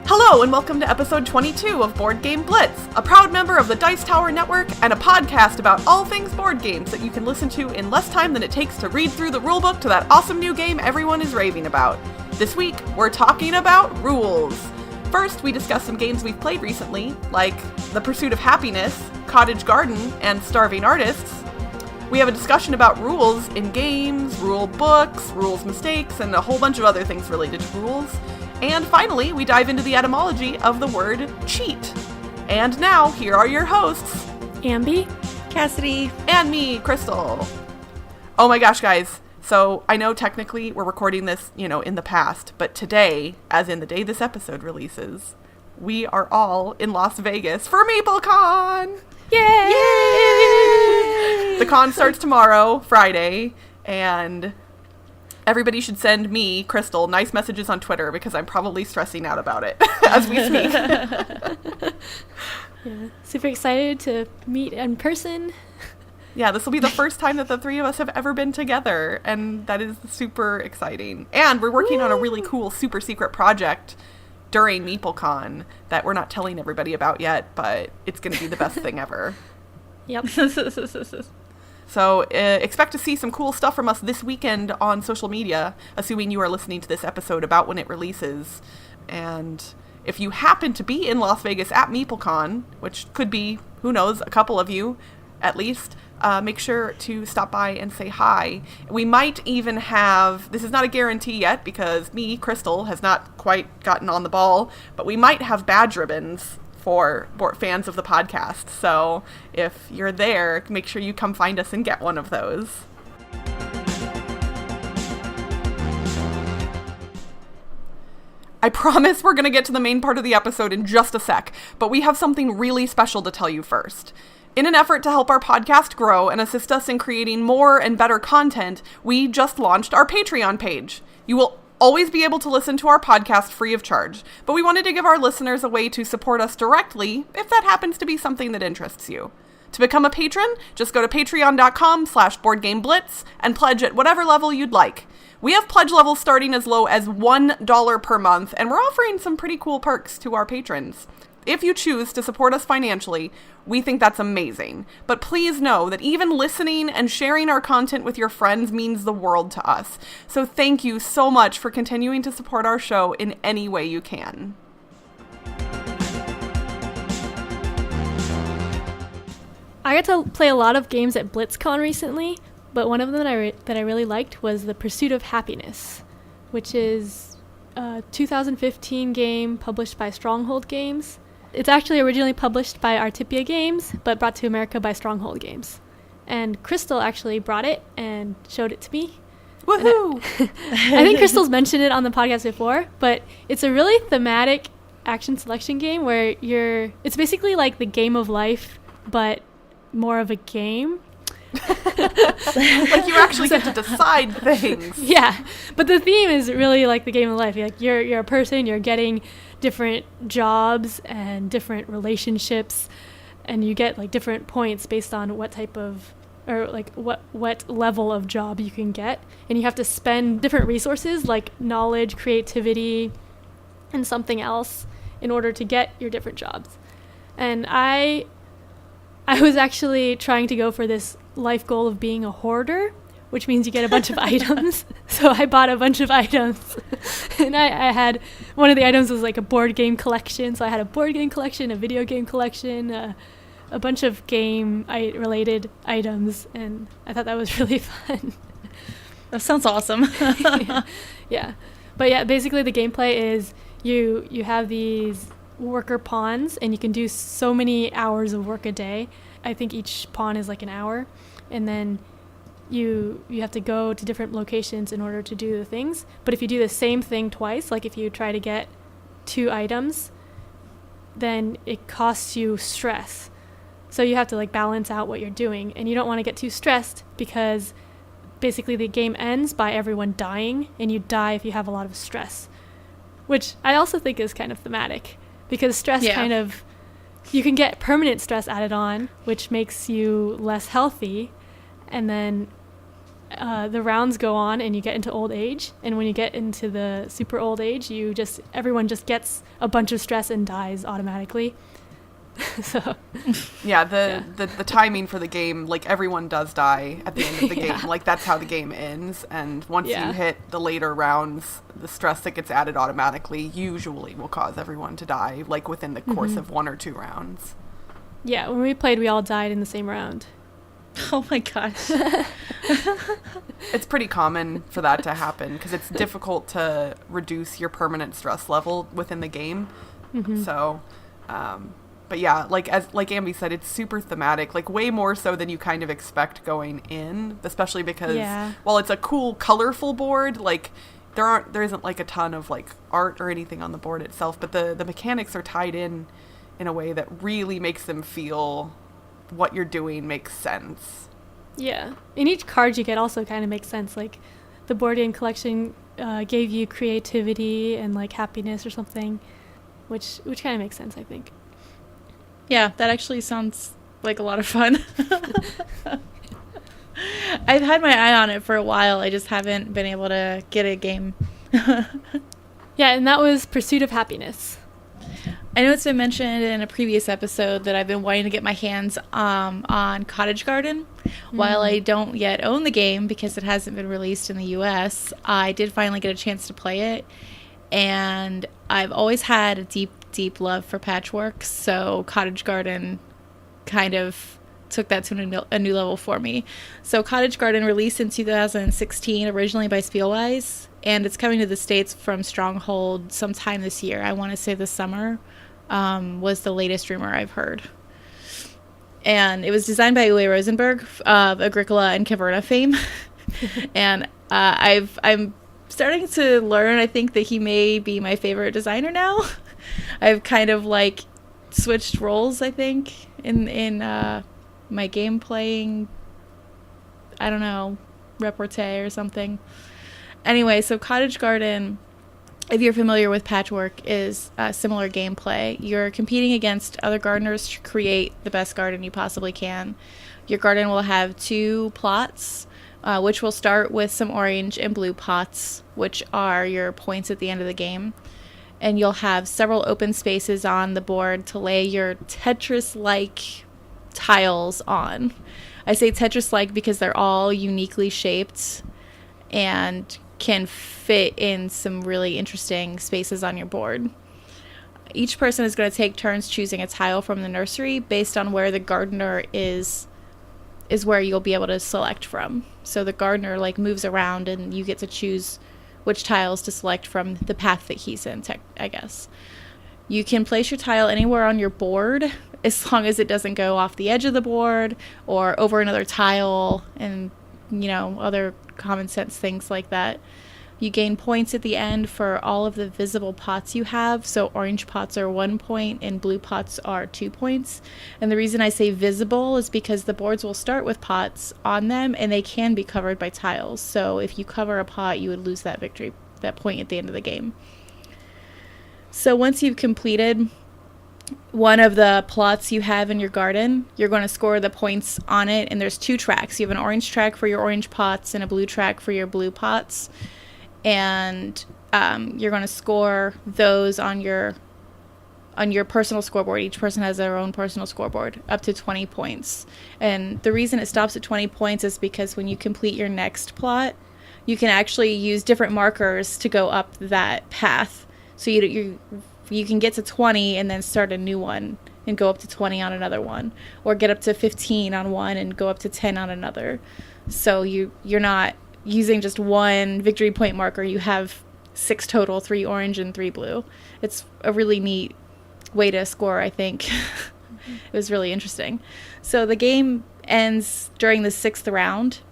Hello and welcome to episode 22 of Board Game Blitz, a proud member of the Dice Tower Network and a podcast about all things board games that you can listen to in less time than it takes to read through the rulebook to that awesome new game everyone is raving about. This week, we're talking about rules. First, we discuss some games we've played recently, like The Pursuit of Happiness, Cottage Garden, and Starving Artists. We have a discussion about rules in games, rule books, rules mistakes, and a whole bunch of other things related to rules. And finally, we dive into the etymology of the word cheat. And now, here are your hosts, Ambie, Cassadi, and me, Crystal. Oh my gosh, guys. So I know technically we're recording this, in the past, but today, as in the day this episode releases, we are all in Las Vegas for Meeplecon! Yay! Yay! The con starts tomorrow, Friday, and everybody should send me, Crystal, nice messages on Twitter because I'm probably stressing out about it as we speak. Yeah, super excited to meet in person. Yeah, this will be the first time that the three of us have ever been together, and that is super exciting. And we're working on a really cool super secret project during Meeplecon that we're not telling everybody about yet, but it's going to be the best thing ever. Yep. So expect to see some cool stuff from us this weekend on social media, assuming you are listening to this episode about when it releases. And if you happen to be in Las Vegas at Meeplecon, which could be, who knows, a couple of you at least, make sure to stop by and say hi. We might even have, this is not a guarantee yet because me, Crystal, has not quite gotten on the ball, but we might have badge ribbons for fans of the podcast. So if you're there, make sure you come find us and get one of those. I promise we're going to get to the main part of the episode in just a sec, but we have something really special to tell you first. In an effort to help our podcast grow and assist us in creating more and better content, we just launched our Patreon page. You will always be able to listen to our podcast free of charge, but we wanted to give our listeners a way to support us directly if that happens to be something that interests you. To become a patron, just go to patreon.com/boardgameblitz and pledge at whatever level you'd like. We have pledge levels starting as low as $1 per month, and we're offering some pretty cool perks to our patrons. If you choose to support us financially, we think that's amazing. But please know that even listening and sharing our content with your friends means the world to us. So thank you so much for continuing to support our show in any way you can. I got to play a lot of games at BlitzCon recently, but one of them that I really liked was The Pursuit of Happiness, which is a 2015 game published by Stronghold Games. It's actually originally published by Artipia Games, but brought to America by Stronghold Games. And Crystal actually brought it and showed it to me. Woohoo! I think Crystal's mentioned it on the podcast before, but it's a really thematic action selection game where it's basically like the game of life, but more of a game. Like you actually get to decide things. Yeah, but the theme is really like the game of life. You're a person, you're getting different jobs and different relationships, and you get like different points based on what type of, or like what level of job you can get, and you have to spend different resources like knowledge, creativity, and something else in order to get your different jobs. And I was actually trying to go for this life goal of being a hoarder, which means you get a bunch of items. So I bought a bunch of items. And I had, one of the items was like a board game collection. So I had a board game collection, a video game collection, a bunch of game-related items. And I thought that was really fun. That sounds awesome. Yeah. But yeah, basically the gameplay is you have these worker pawns, and you can do so many hours of work a day. I think each pawn is like an hour, and then you have to go to different locations in order to do the things. But if you do the same thing twice, like if you try to get 2 items, then it costs you stress. So you have to like balance out what you're doing, and you don't want to get too stressed because basically the game ends by everyone dying, and you die if you have a lot of stress, which I also think is kind of thematic. Because stress kind of, you can get permanent stress added on, which makes you less healthy. And then the rounds go on and you get into old age, and when you get into the super old age, everyone just gets a bunch of stress and dies automatically. So the timing for the game, like, everyone does die at the end of the game. Like, that's how the game ends, and once you hit the later rounds, the stress that gets added automatically usually will cause everyone to die, like, within the course of 1 or 2 rounds. Yeah, when we played, we all died in the same round. Oh my gosh. It's pretty common for that to happen because it's difficult to reduce your permanent stress level within the game. So, but yeah, like Ambie said, it's super thematic, like way more so than you kind of expect going in, especially because while it's a cool, colorful board, like there isn't like a ton of like art or anything on the board itself, but the mechanics are tied in a way that really makes them feel what you're doing makes sense. Yeah. And each card you get also kind of makes sense. Like the board game collection gave you creativity and like happiness or something, which kind of makes sense, I think. Yeah, that actually sounds like a lot of fun. I've had my eye on it for a while. I just haven't been able to get a game. Yeah, and that was Pursuit of Happiness. I know it's been mentioned in a previous episode that I've been wanting to get my hands on Cottage Garden. While I don't yet own the game because it hasn't been released in the US, I did finally get a chance to play it. And I've always had a deep, deep love for patchwork, so Cottage Garden kind of took that to a new level for me. So Cottage Garden released in 2016, originally by Spielwise, and it's coming to the States from Stronghold sometime this year. I want to say this summer was the latest rumor I've heard. And it was designed by Uwe Rosenberg of Agricola and Caverna fame. And I'm starting to learn, I think, that he may be my favorite designer now. I've kind of like switched roles, I think, in my game playing, I don't know, repartee or something. Anyway, so Cottage Garden, if you're familiar with patchwork, is similar gameplay. You're competing against other gardeners to create the best garden you possibly can. Your garden will have 2 plots, which will start with some orange and blue pots, which are your points at the end of the game. And you'll have several open spaces on the board to lay your Tetris-like tiles on. I say Tetris-like because they're all uniquely shaped and can fit in some really interesting spaces on your board. Each person is going to take turns choosing a tile from the nursery based on where the gardener is where you'll be able to select from. So the gardener like moves around and you get to choose which tiles to select from the path that he's in, I guess. You can place your tile anywhere on your board as long as it doesn't go off the edge of the board or over another tile and, you know, other common sense things like that. You gain points at the end for all of the visible pots you have. So orange pots are 1 point and blue pots are 2 points. And the reason I say visible is because the boards will start with pots on them and they can be covered by tiles. So if you cover a pot, you would lose that point at the end of the game. So once you've completed one of the plots you have in your garden, you're going to score the points on it. And there's 2 tracks. You have an orange track for your orange pots and a blue track for your blue pots. And you're going to score those on your personal scoreboard. Each person has their own personal scoreboard, up to 20 points. And the reason it stops at 20 points is because when you complete your next plot, you can actually use different markers to go up that path. So you can get to 20 and then start a new one and go up to 20 on another one, or get up to 15 on one and go up to 10 on another. So you're not using just one victory point marker. You have 6 total, 3 orange and 3 blue. It's a really neat way to score, I think. It was really interesting. So the game ends during the 6th round.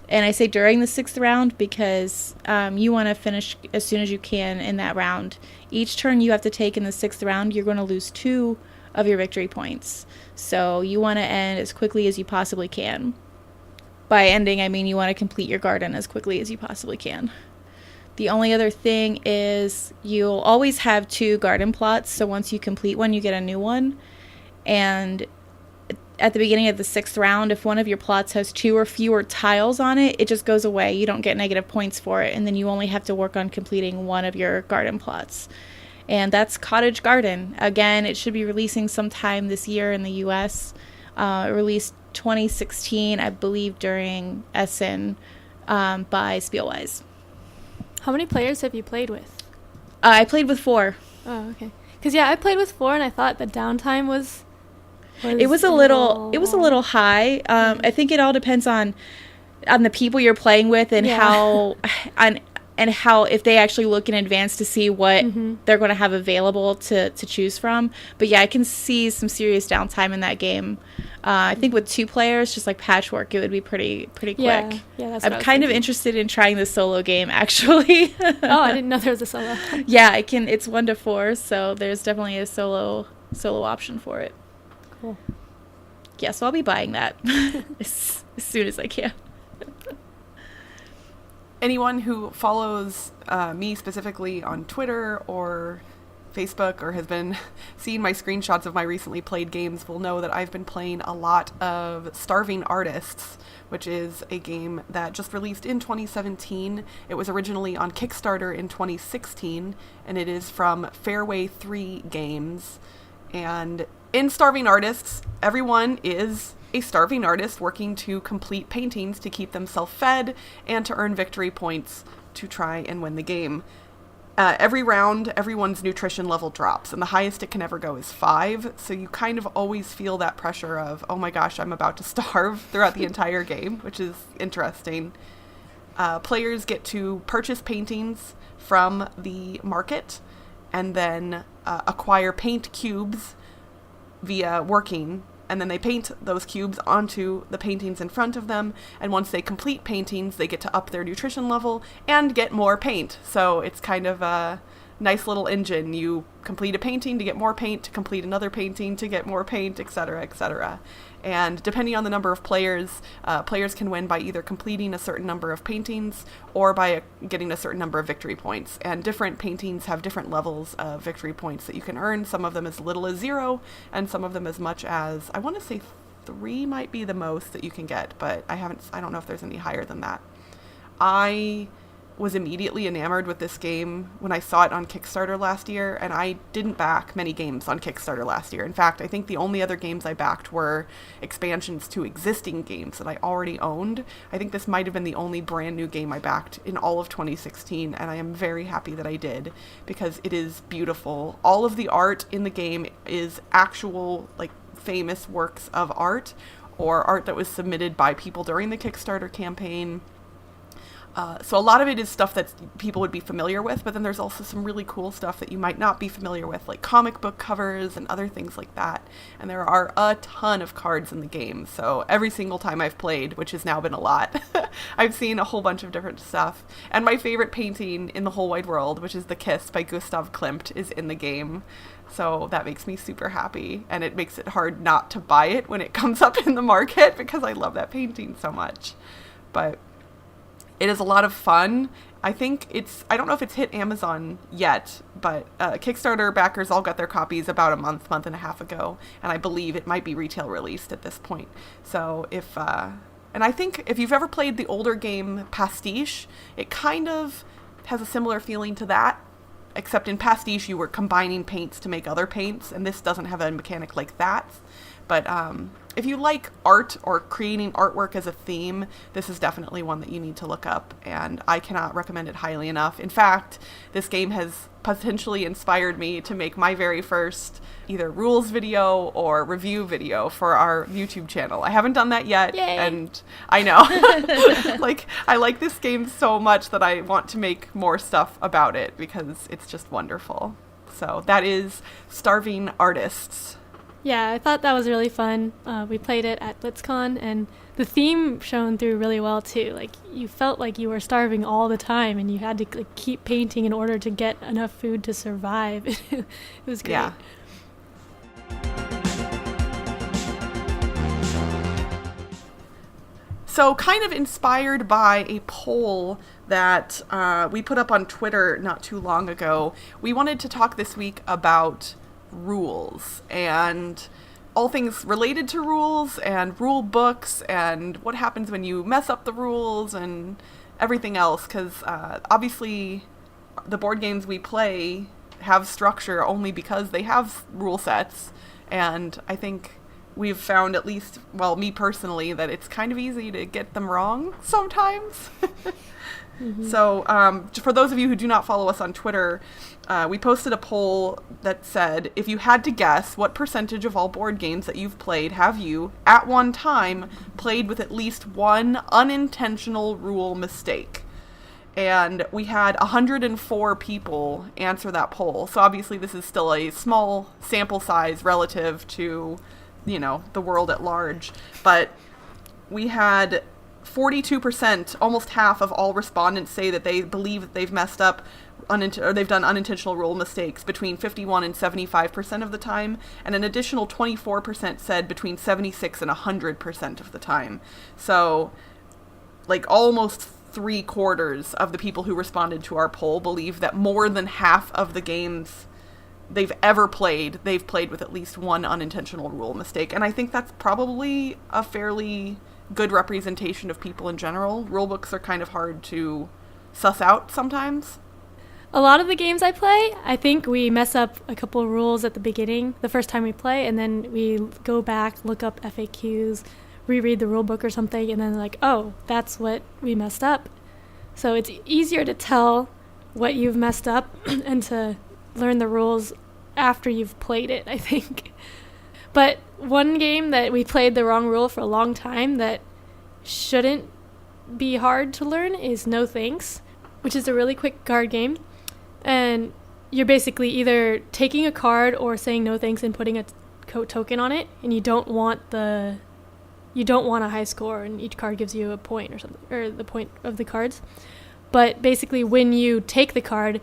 And I say during the 6th round because you want to finish as soon as you can in that round. Each turn you have to take in the 6th round, you're going to lose 2 of your victory points. So you want to end as quickly as you possibly can. By ending, I mean you want to complete your garden as quickly as you possibly can. The only other thing is you'll always have 2 garden plots. So once you complete one, you get a new one. And at the beginning of the 6th round, if one of your plots has 2 or fewer tiles on it, it just goes away. You don't get negative points for it, and then you only have to work on completing one of your garden plots. And that's Cottage Garden. Again, it should be releasing sometime this year in the US. It released 2016, I believe, during Essen by Spielwise. How many players have you played with? I played with 4. Oh, okay. Because I played with 4, and I thought the downtime was it was a little high. I think it all depends on the people you're playing with and how and how if they actually look in advance to see what they're going to have available to choose from. But yeah, I can see some serious downtime in that game. I think with 2 players, just like patchwork, it would be pretty quick. Yeah, that's what I'm kind of interested in trying the solo game, actually. Oh, I didn't know there was a solo. Yeah, it's 1 to 4, so there's definitely a solo option for it. Cool. Yeah, so I'll be buying that as soon as I can. Anyone who follows me specifically on Twitter or Facebook or has been seeing my screenshots of my recently played games will know that I've been playing a lot of Starving Artists, which is a game that just released in 2017. It was originally on Kickstarter in 2016, and it is from Fairway 3 Games. And in Starving Artists, everyone is a starving artist working to complete paintings to keep themselves fed and to earn victory points to try and win the game. Every round, everyone's nutrition level drops, and the highest it can ever go is 5, so you kind of always feel that pressure of, oh my gosh, I'm about to starve throughout the entire game, which is interesting. Players get to purchase paintings from the market and then acquire paint cubes via working, and then they paint those cubes onto the paintings in front of them, and once they complete paintings, they get to up their nutrition level and get more paint. So it's kind of a nice little engine. You complete a painting to get more paint, to complete another painting to get more paint, etc., etc. And depending on the number of players, players can win by either completing a certain number of paintings or by getting a certain number of victory points. And different paintings have different levels of victory points that you can earn. Some of them as little as 0, and some of them as much as, I want to say 3 might be the most that you can get, but I don't know if there's any higher than that. I was immediately enamored with this game when I saw it on Kickstarter last year, and I didn't back many games on Kickstarter last year. In fact, I think the only other games I backed were expansions to existing games that I already owned. I think this might have been the only brand new game I backed in all of 2016, and I am very happy that I did, because it is beautiful. All of the art in the game is actual, like, famous works of art, or art that was submitted by people during the Kickstarter campaign. So a lot of it is stuff that people would be familiar with, but then there's also some really cool stuff that you might not be familiar with, like comic book covers and other things like that. And there are a ton of cards in the game, so every single time I've played, which has now been a lot, I've seen a whole bunch of different stuff. And my favorite painting in the whole wide world, which is The Kiss by Gustav Klimt, is in the game. So that makes me super happy, and it makes it hard not to buy it when it comes up in the market, because I love that painting so much. But it is a lot of fun. I don't know if it's hit Amazon yet, but Kickstarter backers all got their copies about a month and a half ago, and I believe it might be retail released at this point. So and I think if you've ever played the older game Pastiche, it kind of has a similar feeling to that, except in Pastiche you were combining paints to make other paints, and this doesn't have a mechanic like that. But if you like art or creating artwork as a theme, this is definitely one that you need to look up, and I cannot recommend it highly enough. In fact, this game has potentially inspired me to make my very first either rules video or review video for our YouTube channel. I haven't done that yet. Yay. And I know. I like this game so much that I want to make more stuff about it because it's just wonderful. So that is Starving Artists. Yeah, I thought that was really fun. We played it at BlitzCon, and the theme shone through really well too. Like, you felt like you were starving all the time, and you had to keep painting in order to get enough food to survive. It was great. Yeah. So, kind of inspired by a poll that we put up on Twitter not too long ago, we wanted to talk this week about rules and all things related to rules and rule books and what happens when you mess up the rules and everything else, because obviously the board games we play have structure only because they have rule sets, and I think we've found, at least, well, me personally, that it's kind of easy to get them wrong sometimes. So for those of you who do not follow us on Twitter, we posted a poll that said, if you had to guess, what percentage of all board games that you've played have you, at one time, played with at least one unintentional rule mistake? And we had 104 people answer that poll. So obviously this is still a small sample size relative to, the world at large. But we had 42%, almost half of all respondents, say that they believe that they've messed up or they've done unintentional rule mistakes between 51 and 75% of the time, and an additional 24% said between 76 and 100% of the time. So, almost 3/4 of the people who responded to our poll believe that more than half of the games they've ever played, they've played with at least one unintentional rule mistake. And I think that's probably a fairly good representation of people in general. Rulebooks are kind of hard to suss out sometimes. A lot of the games I play, I think we mess up a couple of rules at the beginning, the first time we play, and then we go back, look up FAQs, reread the rulebook or something, and then oh, that's what we messed up. So it's easier to tell what you've messed up and to learn the rules after you've played it, I think. But one game that we played the wrong rule for a long time that shouldn't be hard to learn is No Thanks, which is a really quick card game. And you're basically either taking a card or saying no thanks and putting a token on it, and you don't want a high score, and each card gives you a point or something, or the point of the cards. But basically when you take the card,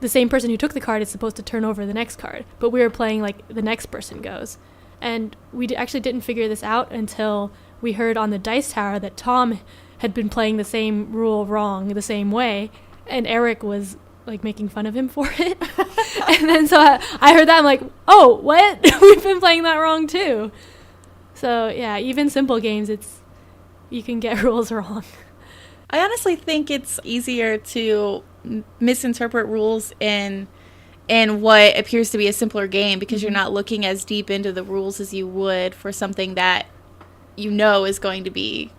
the same person who took the card is supposed to turn over the next card, but we were playing the next person goes. And we actually didn't figure this out until we heard on the Dice Tower that Tom had been playing the same rule wrong the same way, and Eric was making fun of him for it. And then so I heard that, I'm like, oh, what? We've been playing that wrong too. So yeah, even simple games, you can get rules wrong. I honestly think it's easier to misinterpret rules in what appears to be a simpler game, because you're not looking as deep into the rules as you would for something that is going to be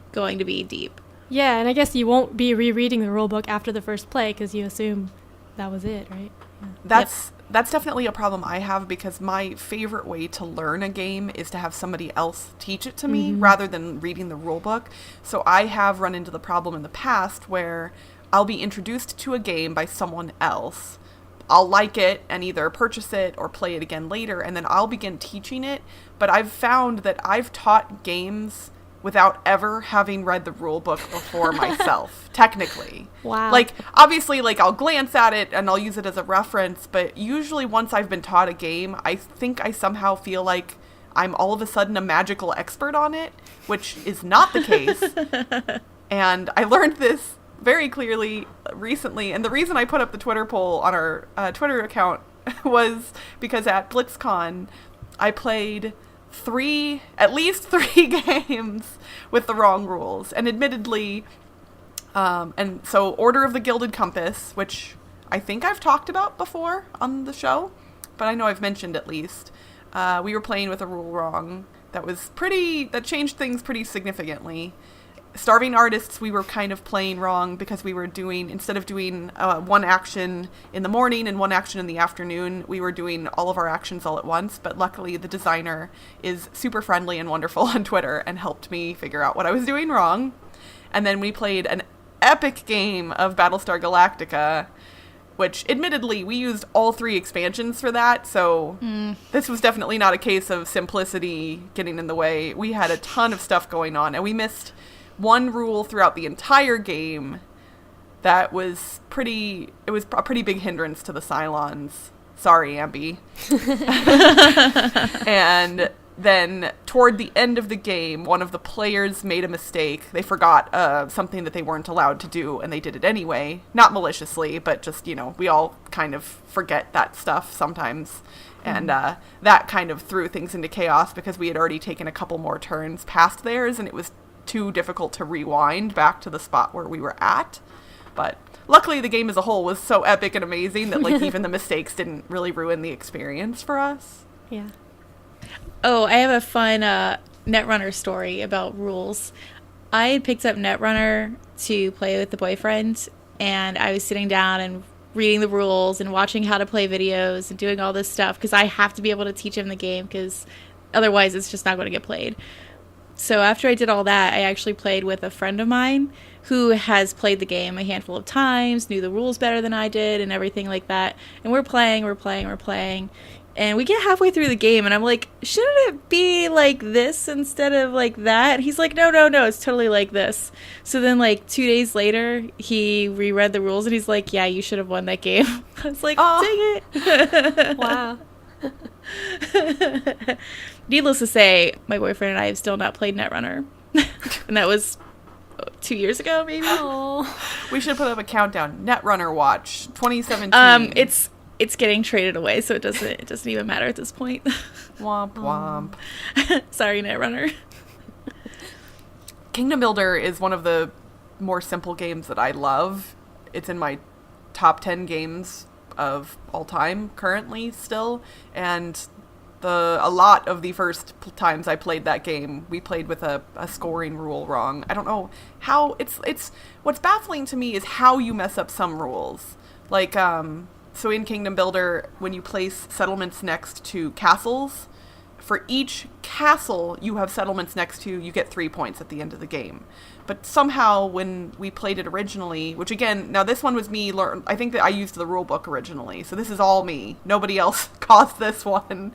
deep. Yeah, and I guess you won't be rereading the rulebook after the first play because you assume that was it, right? Yeah. That's definitely a problem I have, because my favorite way to learn a game is to have somebody else teach it to me rather than reading the rulebook. So I have run into the problem in the past where I'll be introduced to a game by someone else. I'll like it and either purchase it or play it again later, and then I'll begin teaching it. But I've found that I've taught games without ever having read the rule book before myself, technically. Wow. Obviously, I'll glance at it and I'll use it as a reference, but usually once I've been taught a game, I think I somehow feel like I'm all of a sudden a magical expert on it, which is not the case. And I learned this very clearly recently, and the reason I put up the Twitter poll on our Twitter account was because at BlitzCon, I played at least three games with the wrong rules. And admittedly, and so Order of the Gilded Compass, which I think I've talked about before on the show, but I know I've mentioned at least, we were playing with a rule wrong that changed things pretty significantly. Starving Artists, we were kind of playing wrong because we were instead of doing one action in the morning and one action in the afternoon, we were doing all of our actions all at once. But luckily, the designer is super friendly and wonderful on Twitter and helped me figure out what I was doing wrong. And then we played an epic game of Battlestar Galactica, which admittedly, we used all 3 expansions for that. So this was definitely not a case of simplicity getting in the way. We had a ton of stuff going on, and we missed one rule throughout the entire game that was it was a pretty big hindrance to the Cylons. Sorry, Ambie. And then toward the end of the game, one of the players made a mistake. They forgot something that they weren't allowed to do, and they did it anyway. Not maliciously, but just, we all kind of forget that stuff sometimes. And that kind of threw things into chaos because we had already taken a couple more turns past theirs, and it was too difficult to rewind back to the spot where we were at. But luckily, the game as a whole was so epic and amazing that, even the mistakes didn't really ruin the experience for us. Yeah. Oh, I have a fun Netrunner story about rules. I had picked up Netrunner to play with the boyfriend, and I was sitting down and reading the rules and watching how to play videos and doing all this stuff because I have to be able to teach him the game because otherwise it's just not going to get played. So after I did all that, I actually played with a friend of mine who has played the game a handful of times, knew the rules better than I did and everything like that. And we're playing. And we get halfway through the game, and I'm like, shouldn't it be like this instead of like that? He's like, no, it's totally like this. So then, 2 days later, he reread the rules, and he's like, yeah, you should have won that game. I was like, dang it. Wow. Needless to say, my boyfriend and I have still not played Netrunner. And that was 2 years ago, maybe? Oh. We should put up a countdown. Netrunner Watch 2017. It's getting traded away, so it doesn't even matter at this point. Womp womp. Sorry, Netrunner. Kingdom Builder is one of the more simple games that I love. It's in my top 10 games of all time currently still, and a lot of the first times I played that game, we played with a scoring rule wrong. I don't know how it's what's baffling to me is how you mess up some rules. So in Kingdom Builder, when you place settlements next to castles, for each castle you have settlements next to, you get 3 points at the end of the game. But somehow when we played it originally, which again, now this one was me, I think that I used the rulebook originally, so this is all me. Nobody else caused this one.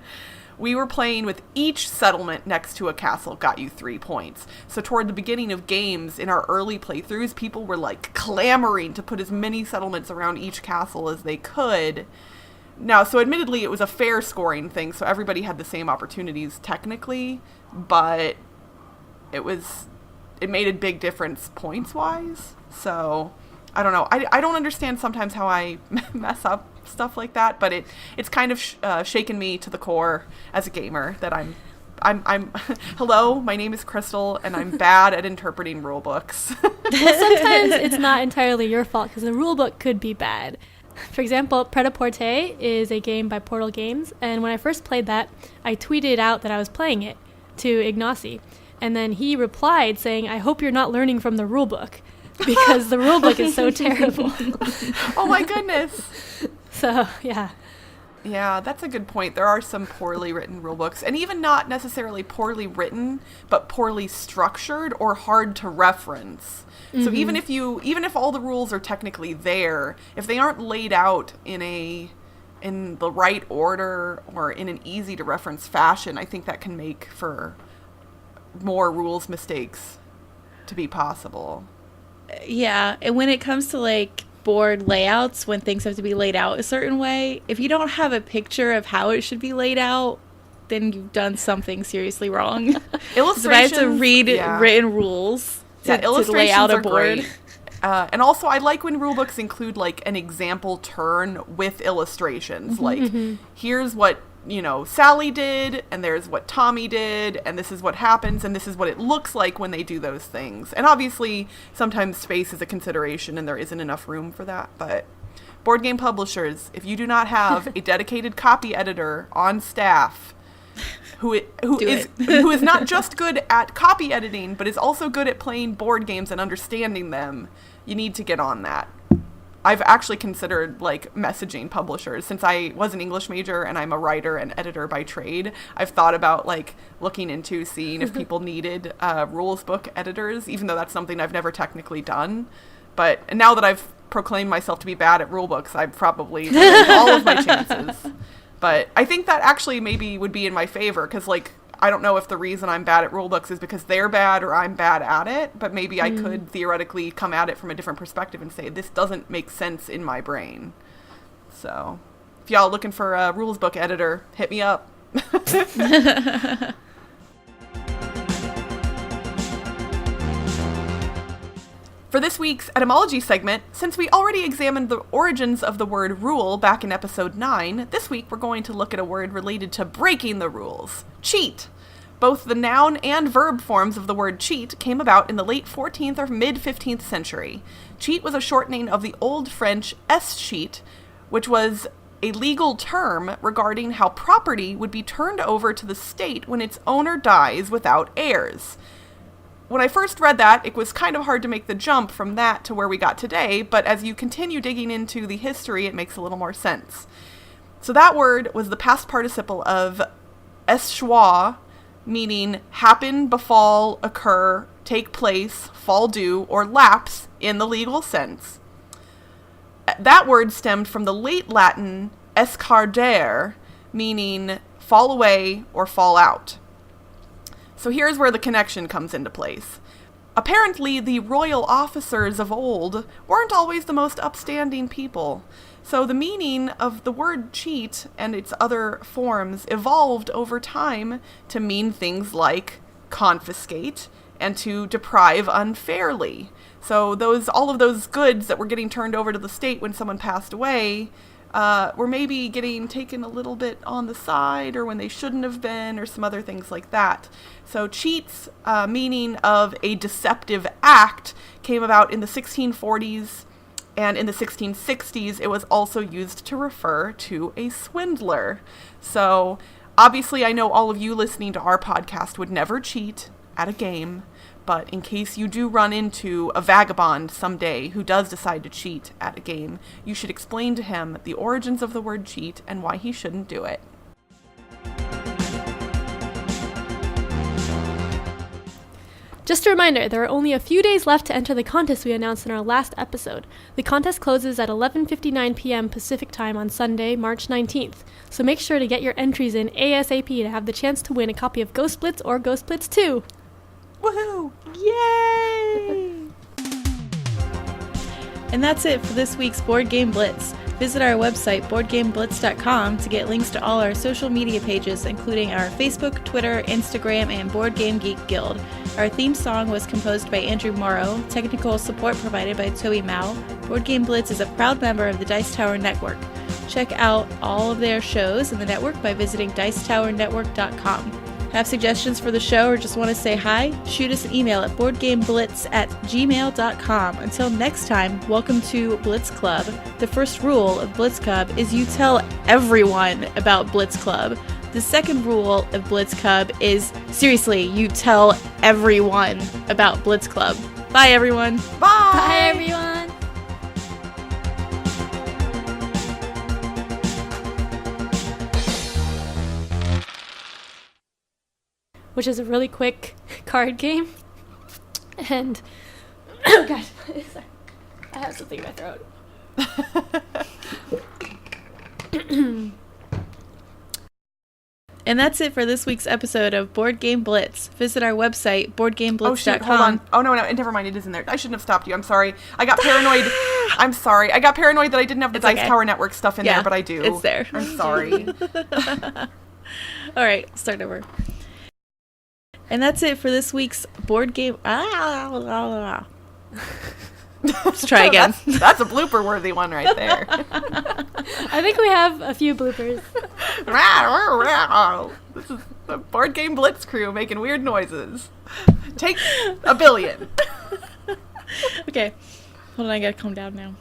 We were playing with each settlement next to a castle got you 3 points. So toward the beginning of games, in our early playthroughs, people were clamoring to put as many settlements around each castle as they could. Now, so admittedly, it was a fair scoring thing, so everybody had the same opportunities technically, but it made a big difference points-wise. So I don't know. I don't understand sometimes how I mess up stuff like that, but it's kind of shaken me to the core as a gamer that I'm hello, my name is Crystal, and I'm bad at interpreting rule books. Well, sometimes it's not entirely your fault because the rule book could be bad. For example, Pret-a-Porter is a game by Portal Games, and when I first played that, I tweeted out that I was playing it to Ignacy, and then he replied saying, I hope you're not learning from the rule book, because the rule book is so terrible. Oh my goodness. So, yeah. Yeah, that's a good point. There are some poorly written rulebooks, and even not necessarily poorly written, but poorly structured or hard to reference. Mm-hmm. So even if all the rules are technically there, if they aren't laid out in the right order or in an easy to reference fashion, I think that can make for more rules mistakes to be possible. Yeah, and when it comes to board layouts, when things have to be laid out a certain way, if you don't have a picture of how it should be laid out, then you've done something seriously wrong. Illustrations. So I have to read written rules to lay out a board. Great. And also, I like when rulebooks include an example turn with illustrations. Here's what Sally did, and there's what Tommy did, and this is what happens, and this is what it looks like when they do those things. And obviously, sometimes space is a consideration, and there isn't enough room for that. But board game publishers, if you do not have a dedicated copy editor on staff who is not just good at copy editing, but is also good at playing board games and understanding them, you need to get on that. I've actually considered messaging publishers since I was an English major and I'm a writer and editor by trade. I've thought about looking into seeing if people needed rules book editors, even though that's something I've never technically done. But now that I've proclaimed myself to be bad at rule books, I've probably ruined all of my chances. But I think that actually maybe would be in my favor because I don't know if the reason I'm bad at rulebooks is because they're bad or I'm bad at it, but maybe I could theoretically come at it from a different perspective and say, this doesn't make sense in my brain. So, if y'all looking for a rules book editor, hit me up. For this week's etymology segment, since we already examined the origins of the word rule back in episode 9, this week we're going to look at a word related to breaking the rules. Cheat. Both the noun and verb forms of the word cheat came about in the late 14th or mid-15th century. Cheat was a shortening of the Old French escheat, which was a legal term regarding how property would be turned over to the state when its owner dies without heirs. When I first read that, it was kind of hard to make the jump from that to where we got today, but as you continue digging into the history, it makes a little more sense. So that word was the past participle of eschoir, meaning happen, befall, occur, take place, fall due, or lapse in the legal sense. That word stemmed from the late Latin escardere, meaning fall away or fall out. So here's where the connection comes into place. Apparently, the royal officers of old weren't always the most upstanding people. So the meaning of the word cheat and its other forms evolved over time to mean things like confiscate and to deprive unfairly. So all of those goods that were getting turned over to the state when someone passed away were maybe getting taken a little bit on the side or when they shouldn't have been or some other things like that. So cheat's meaning of a deceptive act came about in the 1640s, and in the 1660s it was also used to refer to a swindler. So obviously I know all of you listening to our podcast would never cheat at a game, but in case you do run into a vagabond someday who does decide to cheat at a game, you should explain to him the origins of the word cheat and why he shouldn't do it. Just a reminder, there are only a few days left to enter the contest we announced in our last episode. The contest closes at 11:59 p.m. Pacific Time on Sunday, March 19th, so make sure to get your entries in ASAP to have the chance to win a copy of Ghost Blitz or Ghost Blitz 2. Woohoo! Yay! And that's it for this week's Board Game Blitz. Visit our website, boardgameblitz.com, to get links to all our social media pages, including our Facebook, Twitter, Instagram, and Board Game Geek Guild. Our theme song was composed by Andrew Morrow, technical support provided by Toby Mao. Board Game Blitz is a proud member of the Dice Tower Network. Check out all of their shows in the network by visiting dicetowernetwork.com. Have suggestions for the show or just want to say hi? Shoot us an email at boardgameblitz@gmail.com. Until next time, welcome to Blitz Club. The first rule of Blitz Club is you tell everyone about Blitz Club. The second rule of Blitz Club is, seriously, you tell everyone about Blitz Club. Bye, everyone. Bye! Bye, everyone! Which is a really quick card game. And, oh gosh, sorry. I have something in my throat. And that's it for this week's episode of Board Game Blitz. Visit our website, boardgameblitz.com. Oh, shit, hold on. Oh, no, never mind. It is in there. I shouldn't have stopped you. I'm sorry. I got paranoid. I'm sorry. I got paranoid that I didn't have the Dice Tower Network stuff in there, but I do. It's there. I'm sorry. All right, start over. And that's it for this week's Board Game... Let's try again. That's a blooper-worthy one right there. I think we have a few bloopers. This is the Board Game Blitz crew making weird noises. Take 1 billion. Okay. Hold on, I gotta calm down now.